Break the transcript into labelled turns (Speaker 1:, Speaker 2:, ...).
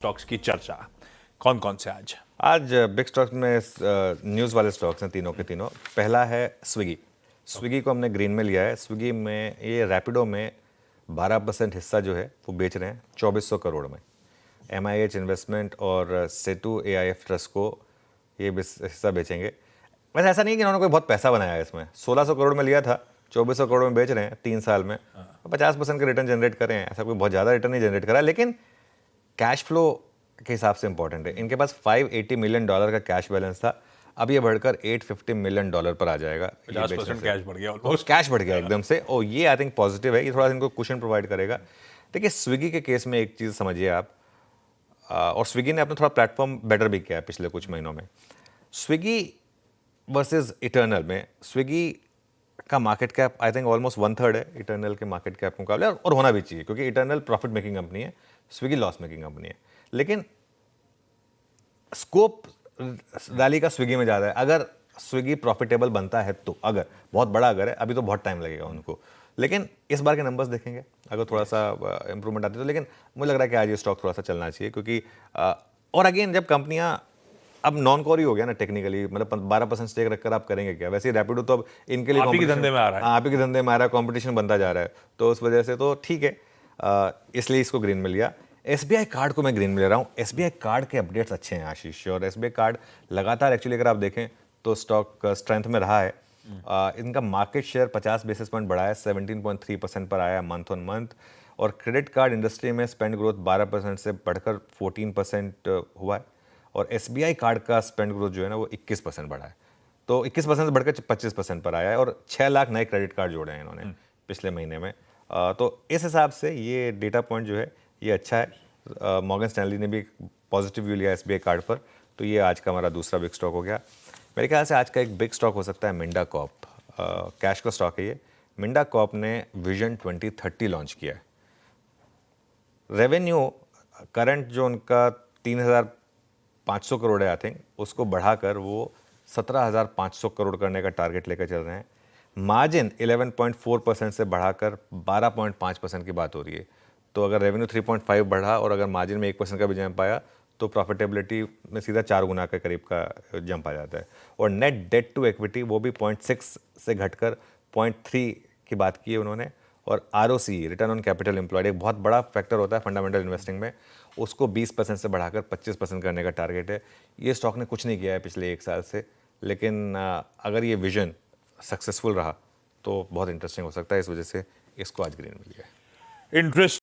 Speaker 1: Stocks की चर्चा कौन कौन से आज
Speaker 2: आज बिग स्टॉक्स में न्यूज़ वाले स्टॉक्स हैं तीनों के तीनों। पहला है स्विगी। स्विगी को हमने ग्रीन में लिया है। स्विगी में ये रैपिडो में 12% हिस्सा जो है वो बेच रहे हैं 2400 करोड़ में। MIH इन्वेस्टमेंट और सेतु AIF ट्रस्ट को ये हिस्सा बेचेंगे। वैसे ऐसा नहीं कि इन्होंने कोई बहुत पैसा बनाया है इसमें। 1600 करोड़ में लिया था, 2400 करोड़ में बेच रहे हैं 3 साल में। 50% के रिटर्न जनरेट करें, ऐसा कोई बहुत ज़्यादा रिटर्न नहीं जनरेट करा, लेकिन कैश फ्लो के हिसाब से इंपॉर्टेंट है। इनके पास $580 मिलियन का कैश बैलेंस था, अब ये बढ़कर $850 मिलियन पर आ जाएगा।
Speaker 1: 50% कैश बढ़ गया,
Speaker 2: और कैश बढ़ गया एकदम से, और ये आई थिंक पॉजिटिव है। ये थोड़ा इनको कुशन प्रोवाइड करेगा। देखिए स्विगी के केस में एक चीज़ समझिए आप, और स्विगी ने अपना थोड़ा प्लेटफॉर्म बेटर भी किया है पिछले कुछ महीनों में। स्विगी वर्सेस इटर्नल में स्विगी का market cap I think almost 1/3 है इटर्नल के मार्केट कैप के मुकाबले, और होना भी चाहिए क्योंकि इटर्नल प्रॉफिट मेकिंग कंपनी है, स्विगी लॉस मेकिंग कंपनी है। लेकिन स्कोप रैली का स्विगी में ज़्यादा है। अगर स्विगी प्रॉफिटेबल बनता है तो, अगर बहुत बड़ा अगर है, अभी तो बहुत टाइम लगेगा उनको, लेकिन इस बार के नंबर्स देखेंगे अगर थोड़ा सा इंप्रूवमेंट आती है तो। लेकिन मुझे लग रहा है कि आज ये स्टॉक थोड़ा सा चलना चाहिए क्योंकि और अगेन जब कंपनियां अब नॉन कोर ही हो गया ना टेक्निकली, मतलब 12% स्टेक रखकर आप करेंगे क्या? वैसे रैपिडो तो अब इनके लिए
Speaker 1: आप ही के धंधे में आ रहा है।
Speaker 2: आप ही के धंधे में आ रहा है, कॉम्पिटिशन बनता जा रहा है, तो उस वजह से तो ठीक है। इसलिए इसको ग्रीन में लिया। SBI कार्ड को मैं ग्रीन में ले रहा हूँ। SBI कार्ड के अपडेट्स अच्छे हैं आशीष, और SBI कार्ड लगातार एक्चुअली अगर आप देखें तो स्टॉक स्ट्रेंथ में रहा है। इनका मार्केट शेयर 50 बेसिस पॉइंट बढ़ा है, 17.3% पर आया मंथ ऑन मंथ। और क्रेडिट कार्ड इंडस्ट्री में स्पेंड ग्रोथ 12% से बढ़कर 14% हुआ है, और SBI कार्ड का स्पेंड ग्रोथ जो है ना वो 21% बढ़ा है, तो 21% से बढ़कर 25% पर आया है। और 6 लाख नए क्रेडिट कार्ड जोड़े हैं इन्होंने पिछले महीने में। तो इस हिसाब से ये डेटा पॉइंट जो है ये अच्छा है। मॉर्गन स्टैनली ने भी पॉजिटिव व्यू लिया SBI कार्ड पर, तो ये आज का हमारा दूसरा बिग स्टॉक हो गया। मेरे ख्याल से आज का एक बिग स्टॉक हो सकता है मिंडा कॉर्प। कैश का स्टॉक है ये। मिंडा कॉर्प ने विजन 2030 लॉन्च किया है। रेवेन्यू करंट जो उनका 3,500 करोड़ है आई थिंक, उसको बढ़ाकर वो 17,500 करोड़ करने का टारगेट लेकर चल रहे हैं। मार्जिन 11.4% से बढ़ाकर 12.5% की बात हो रही है। तो अगर रेवेन्यू 3.5 बढ़ा और अगर मार्जिन में 1% का भी जंप आया तो प्रॉफिटेबिलिटी में सीधा 4 गुना के करीब का जंप आ जाता है। और नेट डेट टू इक्विटी वो भी 0.6 से घटकर 0.3 की बात की है उन्होंने। और ROC return on capital employed एक बहुत बड़ा फैक्टर होता है फंडामेंटल इन्वेस्टिंग में, उसको 20% से बढ़ाकर 25% करने का टारगेट है। ये स्टॉक ने कुछ नहीं किया है पिछले 1 साल से, लेकिन अगर ये विजन सक्सेसफुल रहा तो बहुत इंटरेस्टिंग हो सकता है। इस वजह से इसको आज ग्रीन मिल गया है।
Speaker 1: इंटरेस्ट